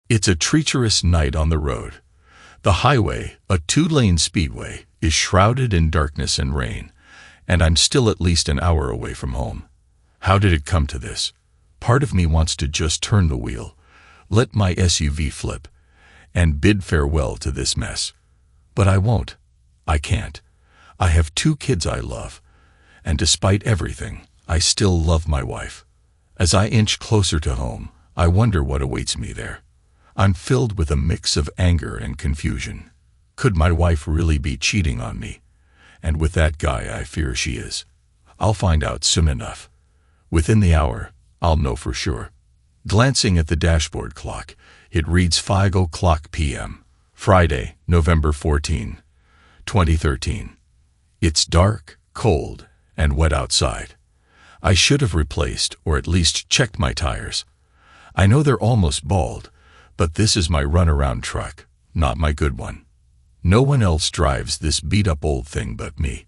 It's a treacherous night on the road. The highway, a 2-lane speedway, is shrouded in darkness and rain, and I'm still at least an hour away from home. How did it come to this? Part of me wants to just turn the wheel, let my SUV flip, and bid farewell to this mess. But I won't. I can't. I have 2 kids I love, and despite everything, I still love my wife. As I inch closer to home, I wonder what awaits me there. I'm filled with a mix of anger and confusion. Could my wife really be cheating on me? And with that guy, I fear she is. I'll find out soon enough. Within the hour, I'll know for sure. Glancing at the dashboard clock, it reads 5:00 p.m. Friday, November 14, 2013. It's dark, cold, and wet outside. I should have replaced or at least checked my tires. I know they're almost bald, but this is my runaround truck, not my good one. No one else drives this beat-up old thing but me.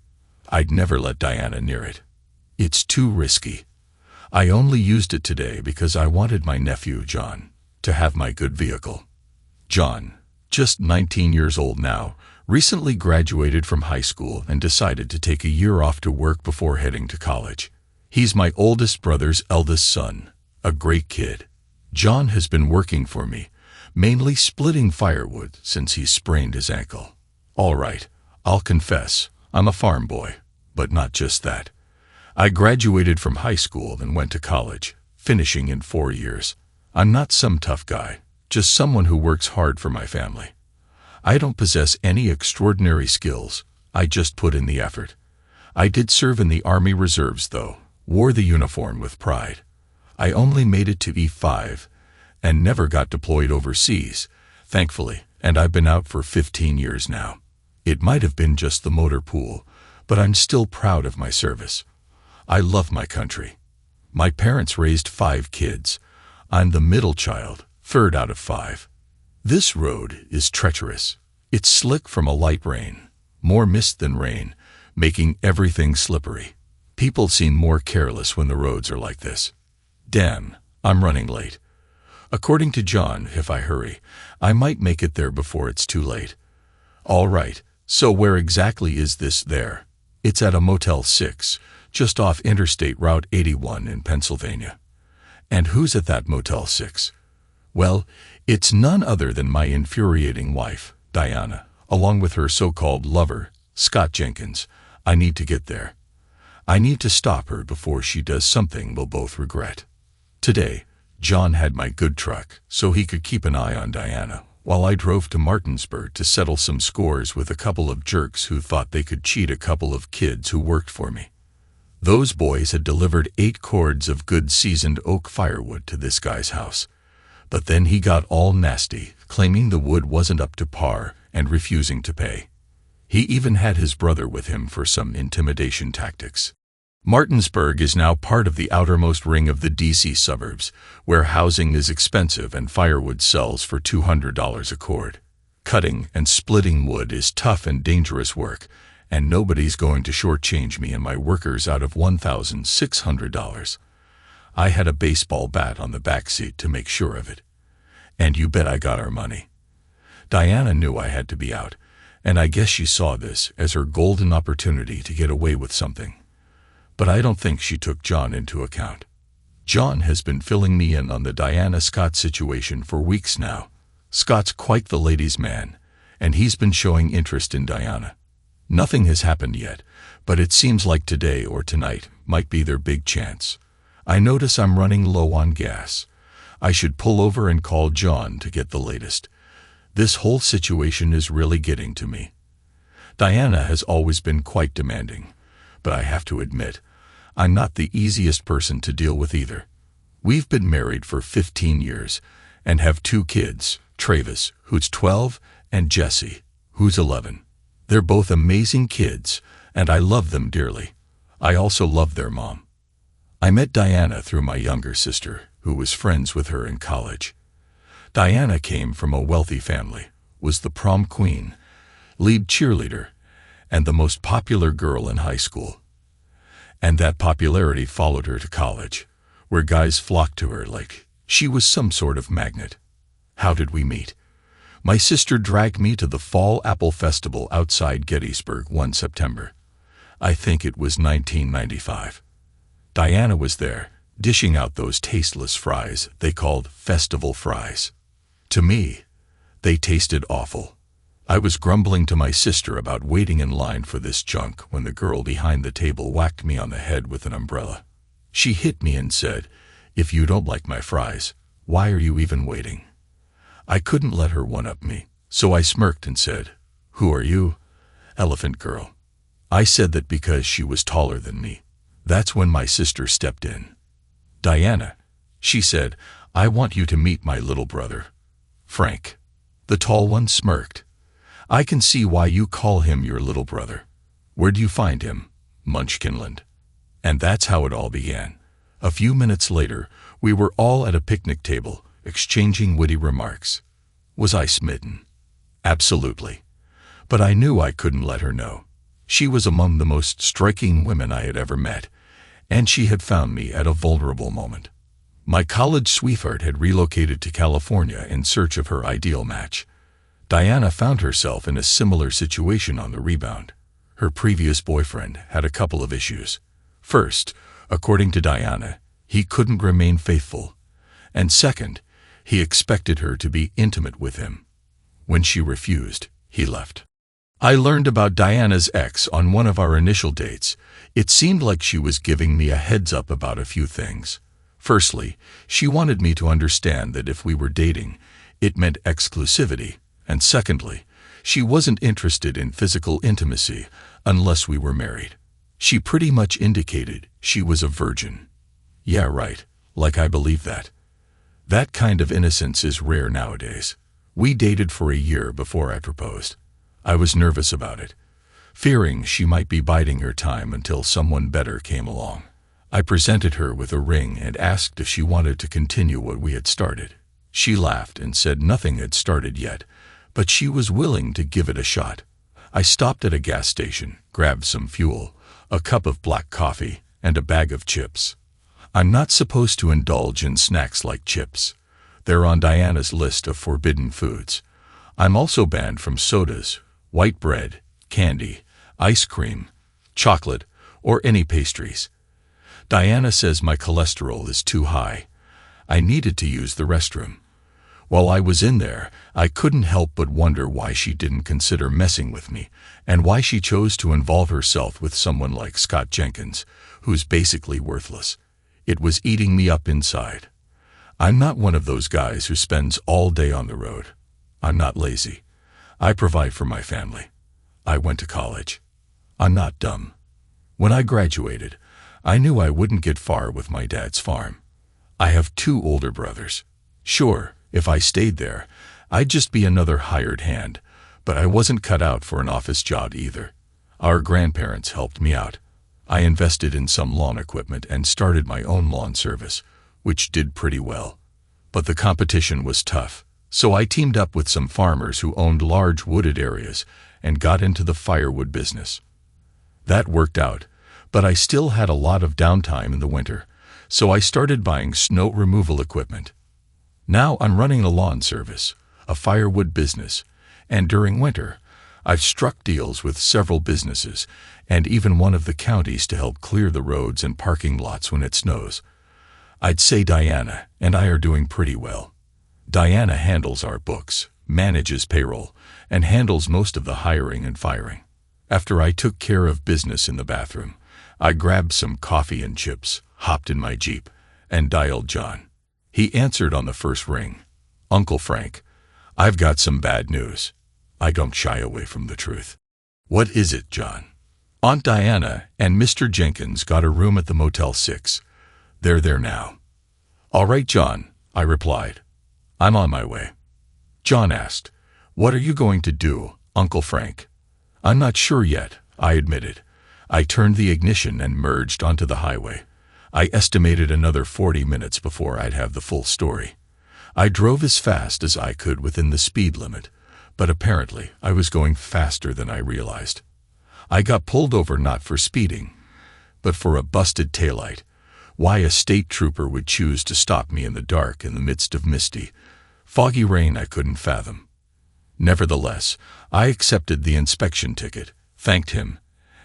I'd never let Diana near it. It's too risky. I only used it today because I wanted my nephew, John, to have my good vehicle. John, just 19 years old now, recently graduated from high school and decided to take a year off to work before heading to college. He's my oldest brother's eldest son, a great kid. John has been working for me, mainly splitting firewood since he sprained his ankle. All right, I'll confess, I'm a farm boy, but not just that. I graduated from high school and went to college, finishing in 4 years. I'm not some tough guy, just someone who works hard for my family. I don't possess any extraordinary skills, I just put in the effort. I did serve in the Army Reserves though, wore the uniform with pride. I only made it to E5 and never got deployed overseas, thankfully, and I've been out for 15 years now. It might have been just the motor pool, but I'm still proud of my service. I love my country. My parents raised 5 kids. I'm the middle child, 3rd out of 5. This road is treacherous. It's slick from a light rain, more mist than rain, making everything slippery. People seem more careless when the roads are like this. Damn, I'm running late. According to John, if I hurry, I might make it there before it's too late. All right, so where exactly is this there? It's at a Motel 6, just off Interstate Route 81 in Pennsylvania. And who's at that Motel 6? Well, it's none other than my infuriating wife, Diana, along with her so-called lover, Scott Jenkins. I need to get there. I need to stop her before she does something we'll both regret. Today, John had my good truck so he could keep an eye on Diana, while I drove to Martinsburg to settle some scores with a couple of jerks who thought they could cheat a couple of kids who worked for me. Those boys had delivered 8 cords of good seasoned oak firewood to this guy's house. But then he got all nasty, claiming the wood wasn't up to par and refusing to pay. He even had his brother with him for some intimidation tactics. Martinsburg is now part of the outermost ring of the D.C. suburbs, where housing is expensive and firewood sells for $200 a cord. Cutting and splitting wood is tough and dangerous work, and nobody's going to shortchange me and my workers out of $1,600. I had a baseball bat on the back seat to make sure of it. And you bet I got our money. Diana knew I had to be out, and I guess she saw this as her golden opportunity to get away with something. But I don't think she took John into account. John has been filling me in on the Diana Scott situation for weeks now. Scott's quite the ladies' man, and he's been showing interest in Diana. Nothing has happened yet, but it seems like today or tonight might be their big chance. I notice I'm running low on gas. I should pull over and call John to get the latest. This whole situation is really getting to me. Diana has always been quite demanding, but I have to admit, I'm not the easiest person to deal with either. We've been married for 15 years and have 2 kids, Travis, who's 12, and Jesse, who's 11. They're both amazing kids, and I love them dearly. I also love their mom. I met Diana through my younger sister, who was friends with her in college. Diana came from a wealthy family, was the prom queen, lead cheerleader, and the most popular girl in high school. And that popularity followed her to college, where guys flocked to her like she was some sort of magnet. How did we meet? My sister dragged me to the Fall Apple Festival outside Gettysburg one September. I think it was 1995. Diana was there, dishing out those tasteless fries they called festival fries. To me, they tasted awful. I was grumbling to my sister about waiting in line for this junk when the girl behind the table whacked me on the head with an umbrella. She hit me and said, "If you don't like my fries, why are you even waiting?" I couldn't let her one-up me, so I smirked and said, "Who are you?" "Elephant Girl." I said that because she was taller than me. That's when my sister stepped in. "Diana," she said, "I want you to meet my little brother, Frank." The tall one smirked. "I can see why you call him your little brother. Where do you find him?" "Munchkinland." And that's how it all began. A few minutes later, we were all at a picnic table, exchanging witty remarks. Was I smitten? Absolutely. But I knew I couldn't let her know. She was among the most striking women I had ever met, and she had found me at a vulnerable moment. My college sweetheart had relocated to California in search of her ideal match. Diana found herself in a similar situation on the rebound. Her previous boyfriend had a couple of issues. First, according to Diana, he couldn't remain faithful. And second, he expected her to be intimate with him. When she refused, he left. I learned about Diana's ex on one of our initial dates. It seemed like she was giving me a heads up about a few things. Firstly, she wanted me to understand that if we were dating, it meant exclusivity. And secondly, she wasn't interested in physical intimacy unless we were married. She pretty much indicated she was a virgin. Yeah, right, like I believe that. That kind of innocence is rare nowadays. We dated for a year before I proposed. I was nervous about it, fearing she might be biding her time until someone better came along. I presented her with a ring and asked if she wanted to continue what we had started. She laughed and said nothing had started yet, but she was willing to give it a shot. I stopped at a gas station, grabbed some fuel, a cup of black coffee, and a bag of chips. I'm not supposed to indulge in snacks like chips. They're on Diana's list of forbidden foods. I'm also banned from sodas, white bread, candy, ice cream, chocolate, or any pastries. Diana says my cholesterol is too high. I needed to use the restroom. While I was in there, I couldn't help but wonder why she didn't consider messing with me, and why she chose to involve herself with someone like Scott Jenkins, who's basically worthless. It was eating me up inside. I'm not one of those guys who spends all day on the road. I'm not lazy. I provide for my family. I went to college. I'm not dumb. When I graduated, I knew I wouldn't get far with my dad's farm. I have 2 older brothers. Sure, if I stayed there, I'd just be another hired hand, but I wasn't cut out for an office job either. Our grandparents helped me out. I invested in some lawn equipment and started my own lawn service, which did pretty well. But the competition was tough, so I teamed up with some farmers who owned large wooded areas and got into the firewood business. That worked out, but I still had a lot of downtime in the winter, so I started buying snow removal equipment. Now I'm running a lawn service, a firewood business, and during winter, I've struck deals with several businesses and even one of the counties to help clear the roads and parking lots when it snows. I'd say Diana and I are doing pretty well. Diana handles our books, manages payroll, and handles most of the hiring and firing. After I took care of business in the bathroom, I grabbed some coffee and chips, hopped in my Jeep, and dialed John. He answered on the first ring. "Uncle Frank, I've got some bad news." I don't shy away from the truth. "What is it, John?" "Aunt Diana and Mr. Jenkins got a room at the Motel 6. They're there now." "All right, John," I replied. "I'm on my way." John asked, "What are you going to do, Uncle Frank?" "I'm not sure yet," I admitted. I turned the ignition and merged onto the highway. I estimated another 40 minutes before I'd have the full story. I drove as fast as I could within the speed limit, but apparently I was going faster than I realized. I got pulled over not for speeding, but for a busted taillight. Why a state trooper would choose to stop me in the dark in the midst of misty, Foggy rain I couldn't fathom. Nevertheless, I accepted the inspection ticket, thanked him,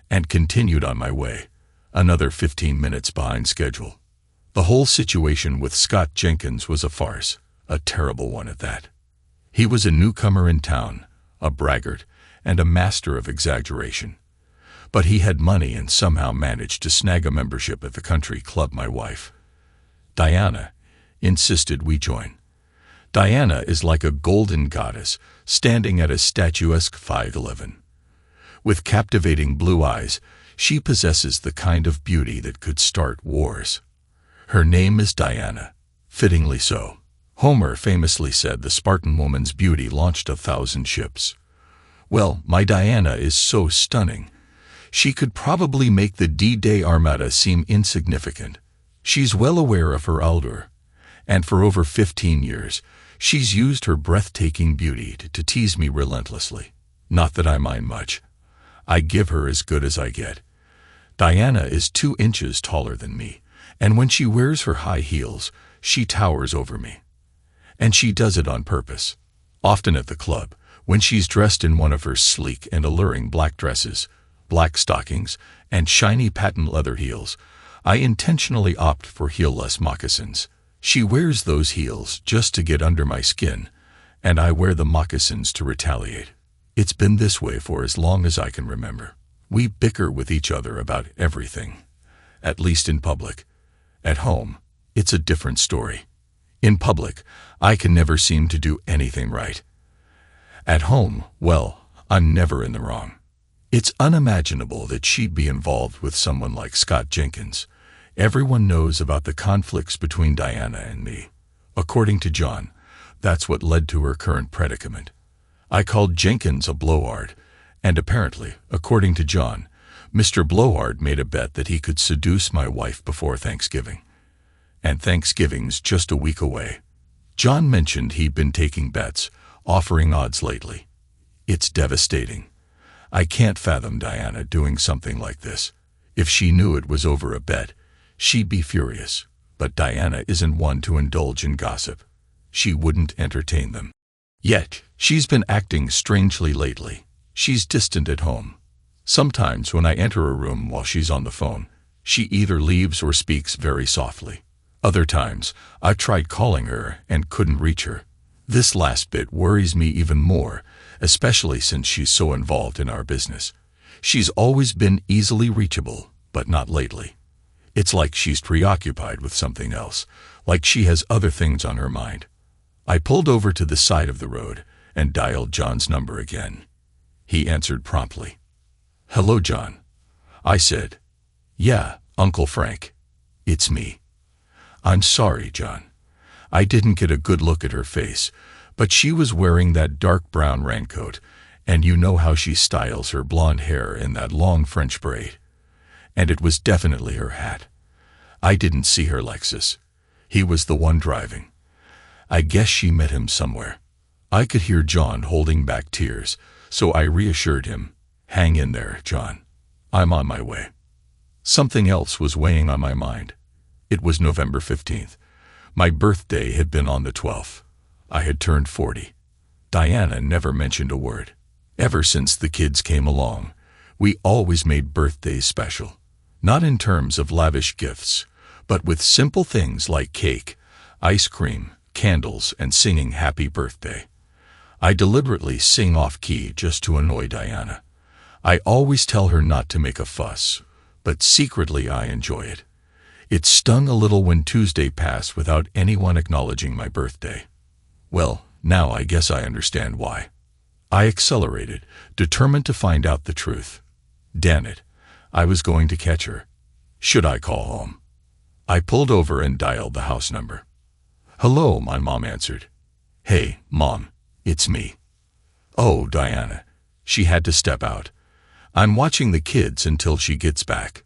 and continued on my way, another 15 minutes behind schedule. The whole situation with Scott Jenkins was a farce, a terrible one at that. He was a newcomer in town, a braggart, and a master of exaggeration. But he had money and somehow managed to snag a membership at the country club my wife, Diana, insisted we join. Diana is like a golden goddess standing at a statuesque 5'11". With captivating blue eyes, she possesses the kind of beauty that could start wars. Her name is Diana, fittingly so. Homer famously said the Spartan woman's beauty launched 1,000 ships. Well, my Diana is so stunning. She could probably make the D-Day Armada seem insignificant. She's well aware of her allure, and for over 15 years, she's used her breathtaking beauty to tease me relentlessly. Not that I mind much. I give her as good as I get. Diana is 2 inches taller than me, and when she wears her high heels, she towers over me. And she does it on purpose. Often at the club, when she's dressed in one of her sleek and alluring black dresses, black stockings, and shiny patent leather heels, I intentionally opt for heel-less moccasins. She wears those heels just to get under my skin, and I wear the moccasins to retaliate. It's been this way for as long as I can remember. We bicker with each other about everything, at least in public. At home, it's a different story. In public, I can never seem to do anything right. At home, well, I'm never in the wrong. It's unimaginable that she'd be involved with someone like Scott Jenkins. Everyone knows about the conflicts between Diana and me. According to John, that's what led to her current predicament. I called Jenkins a blowhard, and apparently, according to John, Mr. Blowhard made a bet that he could seduce my wife before Thanksgiving. And Thanksgiving's just a week away. John mentioned he'd been taking bets, offering odds lately. It's devastating. I can't fathom Diana doing something like this. If she knew it was over a bet, she'd be furious. But Diana isn't one to indulge in gossip. She wouldn't entertain them. Yet, she's been acting strangely lately. She's distant at home. Sometimes when I enter a room while she's on the phone, she either leaves or speaks very softly. Other times, I've tried calling her and couldn't reach her. This last bit worries me even more, especially since she's so involved in our business. She's always been easily reachable, but not lately. It's like she's preoccupied with something else, like she has other things on her mind. I pulled over to the side of the road and dialed John's number again. He answered promptly. "Hello, John." I said. "Yeah, Uncle Frank. It's me." "I'm sorry, John. I didn't get a good look at her face, but she was wearing that dark brown raincoat, and you know how she styles her blonde hair in that long French braid. And it was definitely her hat. I didn't see her Lexus. He was the one driving. I guess she met him somewhere." I could hear John holding back tears, so I reassured him. "Hang in there, John. I'm on my way." Something else was weighing on my mind. It was November 15th. My birthday had been on the 12th. I had turned 40. Diana never mentioned a word. Ever since the kids came along, we always made birthdays special. Not in terms of lavish gifts, but with simple things like cake, ice cream, candles, and singing happy birthday. I deliberately sing off-key just to annoy Diana. I always tell her not to make a fuss, but secretly I enjoy it. It stung a little when Tuesday passed without anyone acknowledging my birthday. Well, now I guess I understand why. I accelerated, determined to find out the truth. Damn it, I was going to catch her. Should I call home? I pulled over and dialed the house number. "Hello," my mom answered. "Hey, Mom, it's me." "Oh, Diana." She had to step out. "I'm watching the kids until she gets back."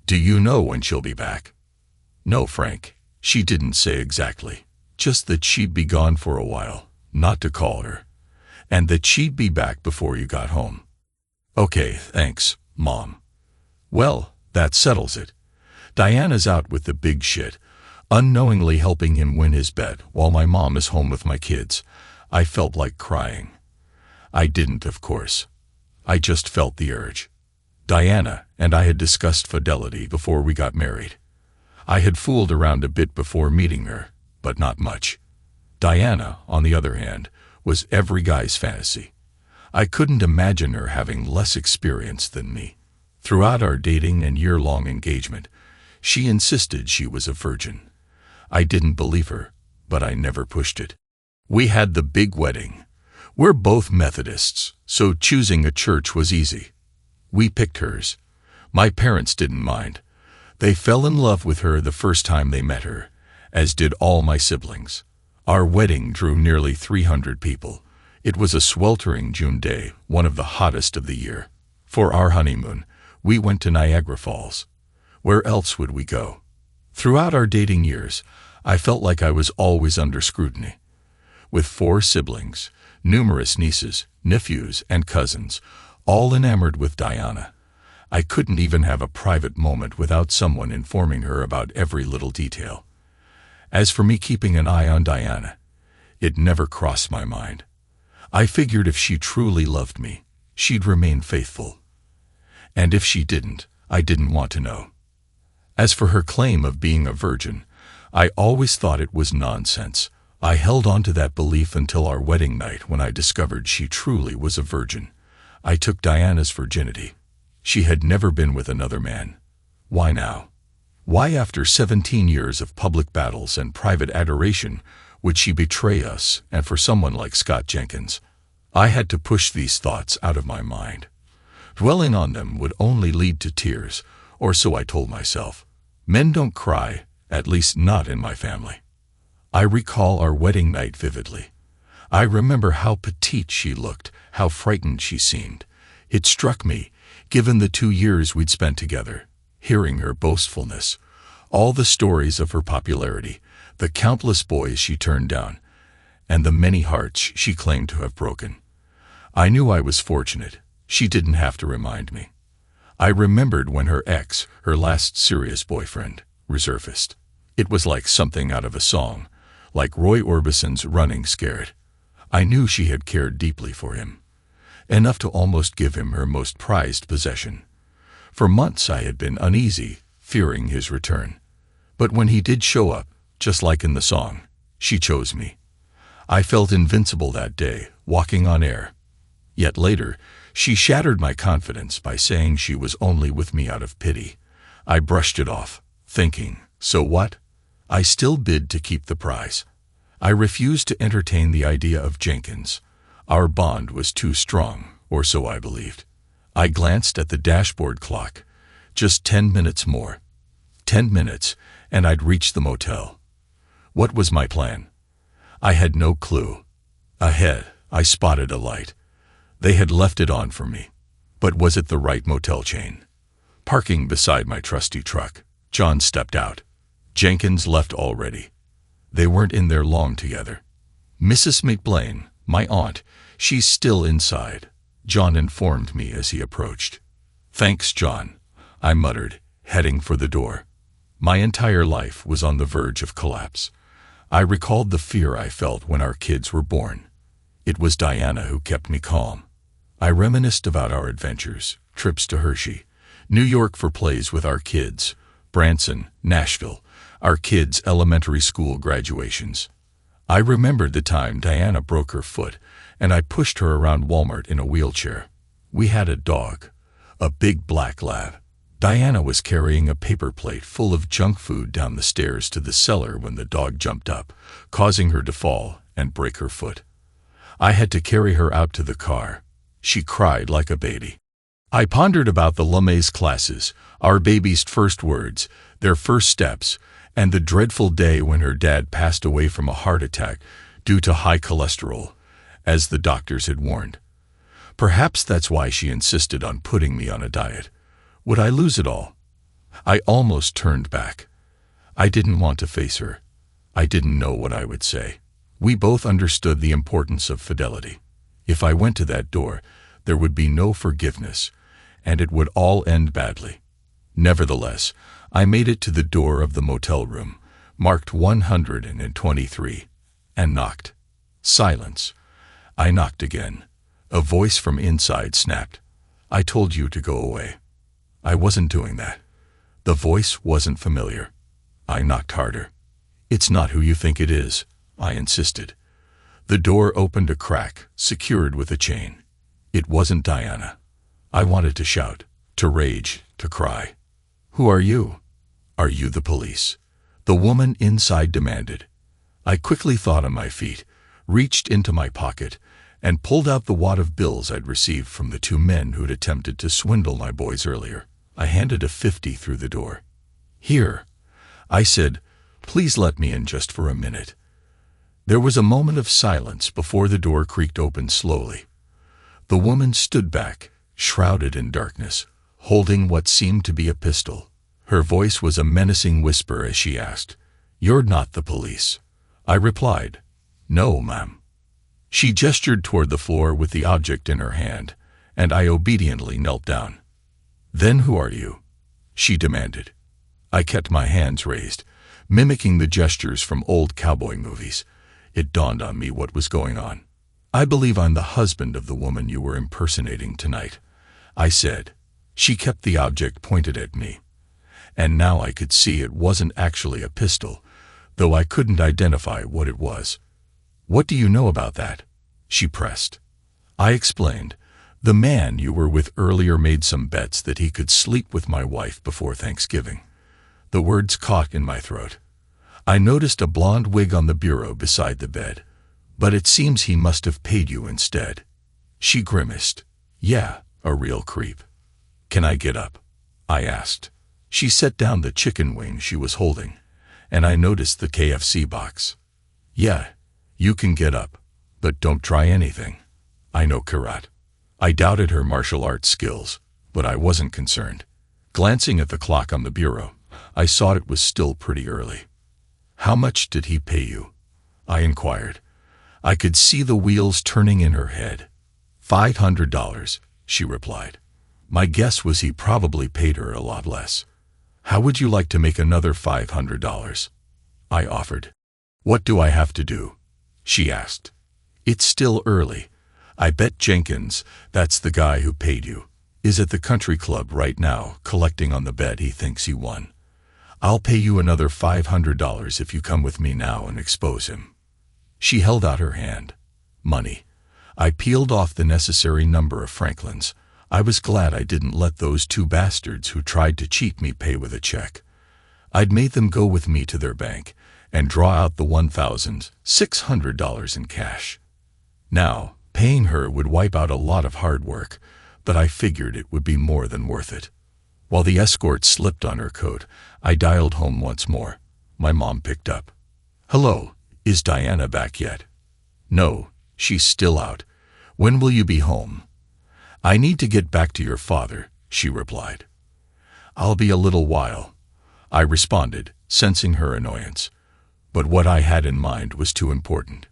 "Do you know when she'll be back?" "No, Frank. She didn't say exactly. Just that she'd be gone for a while, not to call her, and that she'd be back before you got home." "Okay, thanks, Mom." Well, that settles it. Diana's out with the big shit. unknowingly helping him win his bet while my mom is home with my kids. I felt like crying. I didn't, of course. I just felt the urge. Diana and I had discussed fidelity before we got married. I had fooled around a bit before meeting her, but not much. Diana, on the other hand, was every guy's fantasy. I couldn't imagine her having less experience than me. Throughout our dating and year-long engagement, she insisted she was a virgin. I didn't believe her, but I never pushed it. We had the big wedding. We're both Methodists, so choosing a church was easy. We picked hers. My parents didn't mind. They fell in love with her the first time they met her, as did all my siblings. Our wedding drew nearly 300 people. It was a sweltering June day, one of the hottest of the year. For our honeymoon, we went to Niagara Falls. Where else would we go? Throughout our dating years, I felt like I was always under scrutiny. With 4 siblings, numerous nieces, nephews, and cousins, all enamored with Diana, I couldn't even have a private moment without someone informing her about every little detail. As for me keeping an eye on Diana, it never crossed my mind. I figured if she truly loved me, she'd remain faithful. And if she didn't, I didn't want to know. As for her claim of being a virgin, I always thought it was nonsense. I held on to that belief until our wedding night when I discovered she truly was a virgin. I took Diana's virginity. She had never been with another man. Why now? Why, after 17 years of public battles and private adoration, would she betray us and for someone like Scott Jenkins? I had to push these thoughts out of my mind. Dwelling on them would only lead to tears, or so I told myself. Men don't cry, at least not in my family. I recall our wedding night vividly. I remember how petite she looked, how frightened she seemed. It struck me, given the 2 years we'd spent together, hearing her boastfulness, all the stories of her popularity, the countless boys she turned down, and the many hearts she claimed to have broken. I knew I was fortunate. She didn't have to remind me. I remembered when her ex, her last serious boyfriend, resurfaced. It was like something out of a song, like Roy Orbison's Running Scared. I knew she had cared deeply for him, enough to almost give him her most prized possession. For months I had been uneasy, fearing his return. But when he did show up, just like in the song, she chose me. I felt invincible that day, walking on air. Yet later, she shattered my confidence by saying she was only with me out of pity. I brushed it off, thinking, so what? I still bid to keep the prize. I refused to entertain the idea of Jenkins. Our bond was too strong, or so I believed. I glanced at the dashboard clock. Just 10 minutes more. 10 minutes, and I'd reach the motel. What was my plan? I had no clue. Ahead, I spotted a light. They had left it on for me. But was it the right motel chain? Parking beside my trusty truck, John stepped out. Jenkins left already. They weren't in there long together. Mrs. McBlain, my aunt, she's still inside, John informed me as he approached. Thanks, John, I muttered, heading for the door. My entire life was on the verge of collapse. I recalled the fear I felt when our kids were born. It was Diana who kept me calm. I reminisced about our adventures, trips to Hershey, New York for plays with our kids, Branson, Nashville, our kids' elementary school graduations. I remembered the time Diana broke her foot, and I pushed her around Walmart in a wheelchair. We had a dog, a big black lab. Diana was carrying a paper plate full of junk food down the stairs to the cellar when the dog jumped up, causing her to fall and break her foot. I had to carry her out to the car. She cried like a baby. I pondered about the LeMay's classes, our baby's first words, their first steps, and the dreadful day when her dad passed away from a heart attack due to high cholesterol, as the doctors had warned. Perhaps that's why she insisted on putting me on a diet. Would I lose it all? I almost turned back. I didn't want to face her. I didn't know what I would say. We both understood the importance of fidelity. If I went to that door, there would be no forgiveness, and it would all end badly. Nevertheless, I made it to the door of the motel room, marked 123, and knocked. Silence. I knocked again. A voice from inside snapped. I told you to go away. I wasn't doing that. The voice wasn't familiar. I knocked harder. It's not who you think it is, I insisted. The door opened a crack, secured with a chain. It wasn't Diana. I wanted to shout, to rage, to cry. Who are you? Are you the police? The woman inside demanded. I quickly thought on my feet, reached into my pocket, and pulled out the wad of bills I'd received from the two men who'd attempted to swindle my boys earlier. I handed a 50 through the door. Here, I said, please let me in just for a minute. There was a moment of silence before the door creaked open slowly. The woman stood back, shrouded in darkness, holding what seemed to be a pistol. Her voice was a menacing whisper as she asked, You're not the police. I replied, No, ma'am. She gestured toward the floor with the object in her hand, and I obediently knelt down. Then who are you? She demanded. I kept my hands raised, mimicking the gestures from old cowboy movies. It dawned on me what was going on. I believe I'm the husband of the woman you were impersonating tonight, I said. She kept the object pointed at me, and now I could see it wasn't actually a pistol, though I couldn't identify what it was. What do you know about that? She pressed. I explained. The man you were with earlier made some bets that he could sleep with my wife before Thanksgiving. The words caught in my throat. I noticed a blonde wig on the bureau beside the bed, but it seems he must have paid you instead. She grimaced. Yeah, a real creep. Can I get up? I asked. She set down the chicken wing she was holding, and I noticed the KFC box. Yeah, you can get up, but don't try anything. I know karate. I doubted her martial arts skills, but I wasn't concerned. Glancing at the clock on the bureau, I saw it was still pretty early. How much did he pay you? I inquired. I could see the wheels turning in her head. $500, she replied. My guess was he probably paid her a lot less. How would you like to make another $500? I offered. What do I have to do? She asked. It's still early. I bet Jenkins, that's the guy who paid you, is at the country club right now collecting on the bet he thinks he won. I'll pay you another $500 if you come with me now and expose him. She held out her hand. Money. I peeled off the necessary number of Franklins. I was glad I didn't let those two bastards who tried to cheat me pay with a check. I'd made them go with me to their bank and draw out the $1,600 in cash. Now, paying her would wipe out a lot of hard work, but I figured it would be more than worth it. While the escort slipped on her coat, I dialed home once more. My mom picked up. Hello, is Diana back yet? No, she's still out. When will you be home? I need to get back to your father, she replied. I'll be a little while, I responded, sensing her annoyance. But what I had in mind was too important.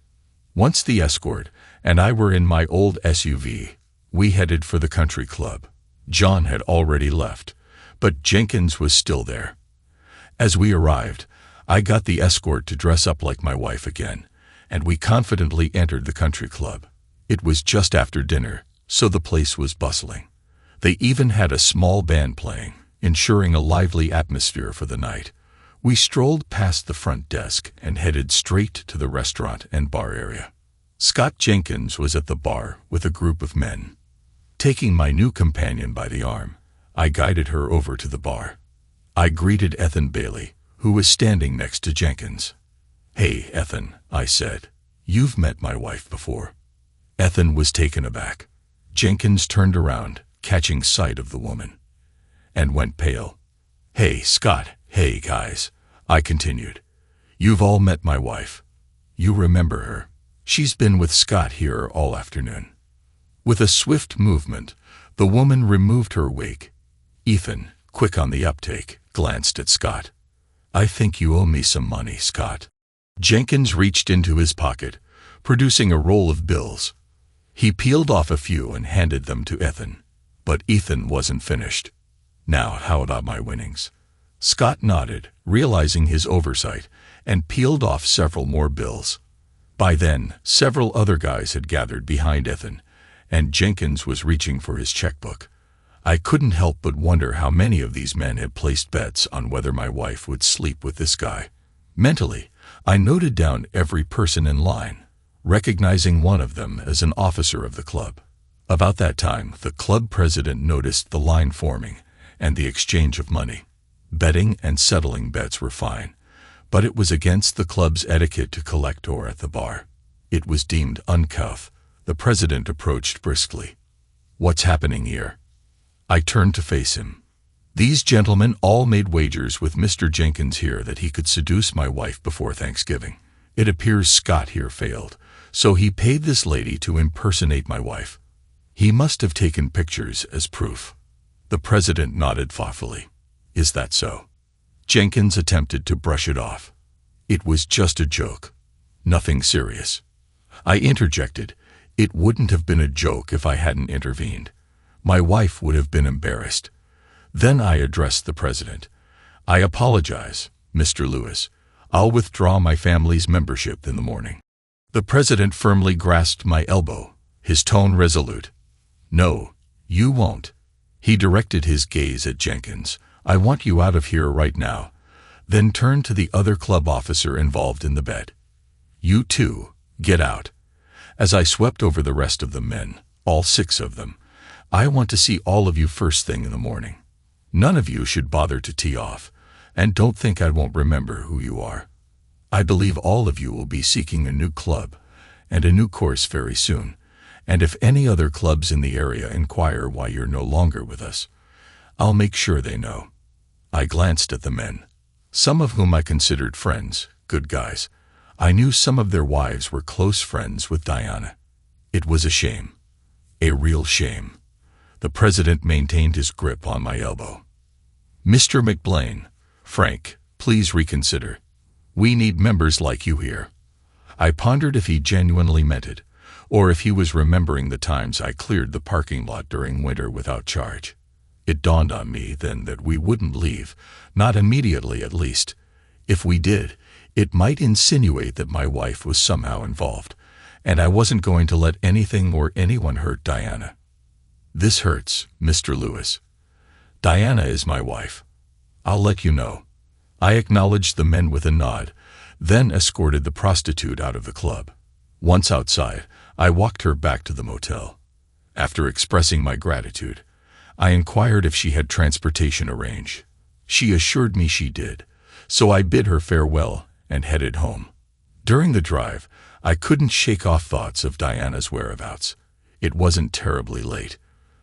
Once the escort and I were in my old SUV, we headed for the country club. John had already left, but Jenkins was still there. As we arrived, I got the escort to dress up like my wife again, and we confidently entered the country club. It was just after dinner, so the place was bustling. They even had a small band playing, ensuring a lively atmosphere for the night. We strolled past the front desk and headed straight to the restaurant and bar area. Scott Jenkins was at the bar with a group of men. Taking my new companion by the arm, I guided her over to the bar. I greeted Ethan Bailey, who was standing next to Jenkins. Hey, Ethan, I said. You've met my wife before. Ethan was taken aback. Jenkins turned around, catching sight of the woman, and went pale. Hey, Scott, hey, guys, I continued. You've all met my wife. You remember her. She's been with Scott here all afternoon. With a swift movement, the woman removed her wig. Ethan, quick on the uptake, glanced at Scott. I think you owe me some money, Scott. Jenkins reached into his pocket, producing a roll of bills. He peeled off a few and handed them to Ethan, but Ethan wasn't finished. Now, how about my winnings? Scott nodded, realizing his oversight, and peeled off several more bills. By then, several other guys had gathered behind Ethan, and Jenkins was reaching for his checkbook. I couldn't help but wonder how many of these men had placed bets on whether my wife would sleep with this guy. Mentally, I noted down every person in line, recognizing one of them as an officer of the club. About that time, the club president noticed the line forming and the exchange of money. Betting and settling bets were fine, but it was against the club's etiquette to collect or at the bar. It was deemed uncouth. The president approached briskly. "What's happening here?" I turned to face him. "These gentlemen all made wagers with Mr. Jenkins here that he could seduce my wife before Thanksgiving. It appears Scott here failed, so he paid this lady to impersonate my wife. He must have taken pictures as proof." The president nodded thoughtfully. "Is that so?" Jenkins attempted to brush it off. "It was just a joke. Nothing serious." I interjected. It wouldn't have been a joke if I hadn't intervened. My wife would have been embarrassed. Then I addressed the president. "I apologize, Mr. Lewis. I'll withdraw my family's membership in the morning." The president firmly grasped my elbow, his tone resolute. "No, you won't." He directed his gaze at Jenkins. "I want you out of here right now." Then turned to the other club officer involved in the bet. "You too, get out." As I swept over the rest of the men, all 6 of them, "I want to see all of you first thing in the morning. None of you should bother to tee off, and don't think I won't remember who you are. I believe all of you will be seeking a new club and a new course very soon, and if any other clubs in the area inquire why you're no longer with us, I'll make sure they know." I glanced at the men, some of whom I considered friends, good guys. I knew some of their wives were close friends with Diana. It was a shame. A real shame. The president maintained his grip on my elbow. "Mr. McBlain, Frank, please reconsider. We need members like you here." I pondered if he genuinely meant it, or if he was remembering the times I cleared the parking lot during winter without charge. It dawned on me then that we wouldn't leave, not immediately at least. If we did, it might insinuate that my wife was somehow involved, and I wasn't going to let anything or anyone hurt Diana. "This hurts, Mr. Lewis. Diana is my wife. I'll let you know." I acknowledged the men with a nod, then escorted the prostitute out of the club. Once outside, I walked her back to the motel. After expressing my gratitude, I inquired if she had transportation arranged. She assured me she did, so I bid her farewell and headed home. During the drive, I couldn't shake off thoughts of Diana's whereabouts. It wasn't terribly late.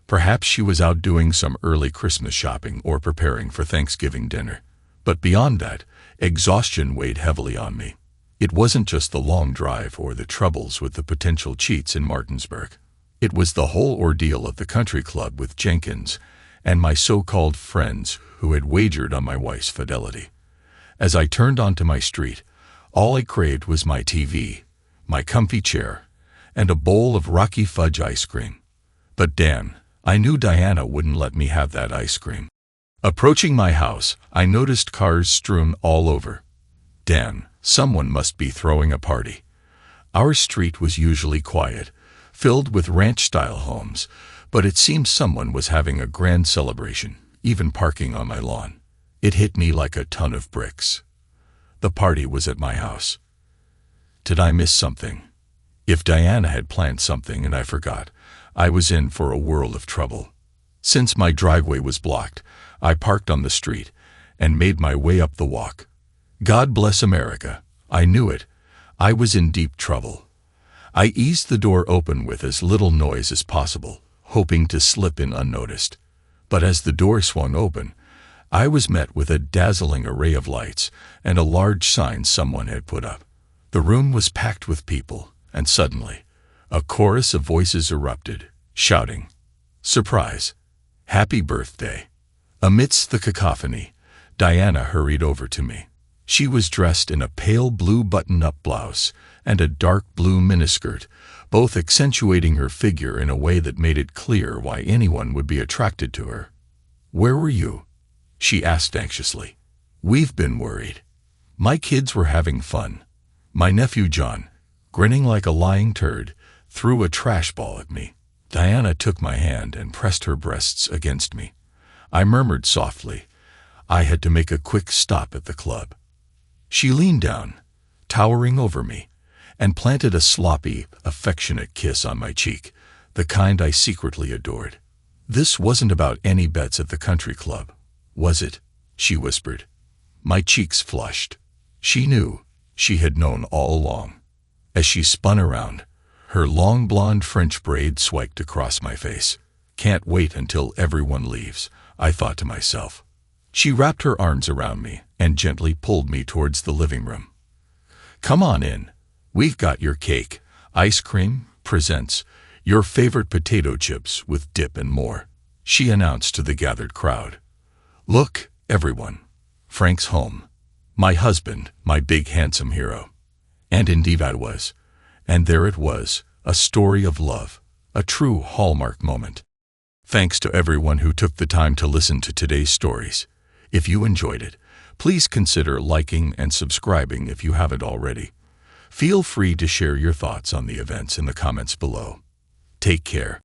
Perhaps she was out doing some early Christmas shopping or preparing for Thanksgiving dinner. But beyond that, exhaustion weighed heavily on me. It wasn't just the long drive or the troubles with the potential cheats in Martinsburg. It was the whole ordeal of the country club with Jenkins and my so-called friends who had wagered on my wife's fidelity. As I turned onto my street, all I craved was my TV, my comfy chair, and a bowl of Rocky Fudge ice cream. But damn, I knew Diana wouldn't let me have that ice cream. Approaching my house, I noticed cars strewn all over. Damn, someone must be throwing a party. Our street was usually quiet, filled with ranch-style homes, but it seemed someone was having a grand celebration, even parking on my lawn. It hit me like a ton of bricks. The party was at my house. Did I miss something? If Diana had planned something and I forgot, I was in for a world of trouble. Since my driveway was blocked, I parked on the street and made my way up the walk. God bless America. I knew it. I was in deep trouble. I eased the door open with as little noise as possible, hoping to slip in unnoticed. But as the door swung open, I was met with a dazzling array of lights and a large sign someone had put up. The room was packed with people, and suddenly, a chorus of voices erupted, shouting, "Surprise! Happy birthday!" Amidst the cacophony, Diana hurried over to me. She was dressed in a pale blue button-up blouse and a dark blue miniskirt, both accentuating her figure in a way that made it clear why anyone would be attracted to her. "Where were you?" she asked anxiously. "We've been worried." My kids were having fun. My nephew John, grinning like a lying turd, threw a trash ball at me. Diana took my hand and pressed her breasts against me. I murmured softly. I had to make a quick stop at the club. She leaned down, towering over me, and planted a sloppy, affectionate kiss on my cheek, the kind I secretly adored. "This wasn't about any bets at the country club, was it?" she whispered. My cheeks flushed. She knew. She had known all along. As she spun around, her long blonde French braid swiped across my face. "Can't wait until everyone leaves," I thought to myself. She wrapped her arms around me and gently pulled me towards the living room. "Come on in. We've got your cake. Ice cream presents your favorite potato chips with dip and more," she announced to the gathered crowd. "Look, everyone. Frank's home. My husband, my big handsome hero." And indeed I was. And there it was, a story of love, a true hallmark moment. Thanks to everyone who took the time to listen to today's stories. If you enjoyed it, please consider liking and subscribing if you haven't already. Feel free to share your thoughts on the events in the comments below. Take care.